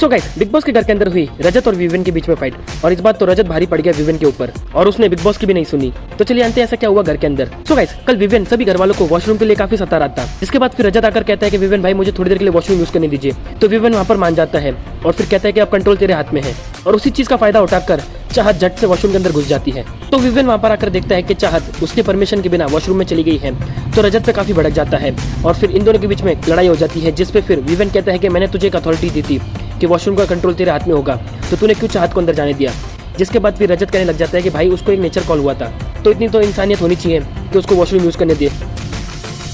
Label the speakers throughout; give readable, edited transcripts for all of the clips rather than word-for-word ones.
Speaker 1: So guys, big boss के घर के अंदर हुई रजत और विवेन के बीच में फाइट, और इस बात तो रजत भारी पड़ गया विवेन के ऊपर और उसने बिग बॉस की भी नहीं सुनी। तो चलिए जानते हैं ऐसा क्या हुआ घर के अंदर। सो गाइस, कल विवेन सभी घर वालों को वॉशरूम के लिए काफी सता रहा था, जिसके बाद फिर रजत आकर कहता है कि विवेन भाई मुझे थोड़ी देर के लिए वॉशरूम यूज करने दीजिए। तो विवेन वहां पर मान जाता है और फिर कहता है कि अब कंट्रोल तेरे हाथ में है, और उसी चीज का फायदा उठाकर चाहत झट से वॉशरूम के अंदर घुस जाती है। तो विवेन वहां पर आकर देखता है कि चाहत उसके परमिशन के बिना वॉशरूम में चली गई है। तो रजत पे काफी भड़क जाता है और फिर इन दोनों के बीच में लड़ाई हो जाती है, जिसपे फिर विवेन कहता है कि मैंने तुझे एक अथॉरिटी दी थी कि वॉशरूम का कंट्रोल तेरे हाथ में होगा, तो तूने क्यों चाहत को अंदर जाने दिया। जिसके बाद फिर रजत कहने लग जाता है कि भाई उसको एक नेचर कॉल हुआ था, तो इतनी तो इंसानियत होनी चाहिए कि उसको वॉशरूम यूज करने दे।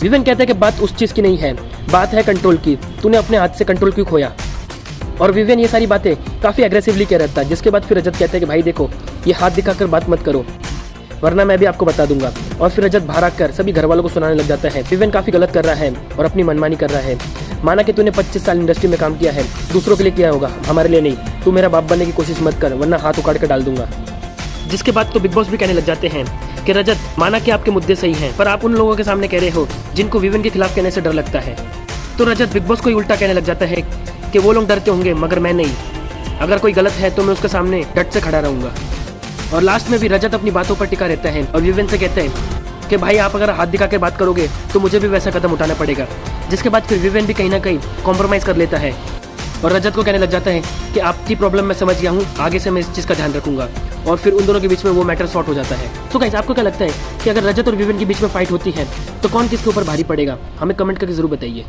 Speaker 1: विवेन कहता है कि बात उस चीज की नहीं है, बात है कंट्रोल की, तूने अपने हाथ से कंट्रोल क्यों खोया। और विवेन ये सारी बातें काफी एग्रेसिवली कह रहा था, जिसके बाद फिर रजत कहता है कि भाई देखो, ये हाथ दिखाकर बात मत करो वरना मैं भी आपको बता दूंगा। और फिर रजत बाहर आकर सभी घर वालों को सुनाने लग जाता है विवेन काफी गलत कर रहा है और अपनी मनमानी कर रहा है। माना कि तूने 25 साल इंडस्ट्री में काम किया है, दूसरों के लिए किया होगा, हमारे लिए नहीं। तू मेरा बाप बनने की कोशिश मत कर वरना हाथ उखाड़ कर डाल दूंगा। जिसके बाद तो बिग बॉस भी कहने लग जाते हैं कि रजत, माना कि आपके मुद्दे सही हैं, पर आप उन लोगों के सामने कह रहे हो जिनको विवेन के खिलाफ कहने से डर लगता है। तो रजत बिग बॉस को ही उल्टा कहने लग जाता है कि वो लोग डरते होंगे मगर मैं नहीं, अगर कोई गलत है तो मैं उसके सामने डट से खड़ा रहूंगा। और लास्ट में भी रजत अपनी बातों पर टिका रहता है और विवेन से कहते हैं कि भाई आप अगर हाथ दिखा के बात करोगे तो मुझे भी वैसा कदम उठाना पड़ेगा। जिसके बाद फिर विवेन भी कहीं ना कहीं कॉम्प्रोमाइज़ कर लेता है और रजत को कहने लग जाता है कि आपकी प्रॉब्लम मैं समझ गया हूँ, आगे से मैं इस चीज़ का ध्यान रखूंगा। और फिर उन दोनों के बीच में वो मैटर सॉर्ट हो जाता है। तो गाइस, आपको क्या लगता है कि अगर रजत और विवेन के बीच में फाइट होती है तो कौन किसके ऊपर भारी पड़ेगा? हमें कमेंट करके जरूर बताइए।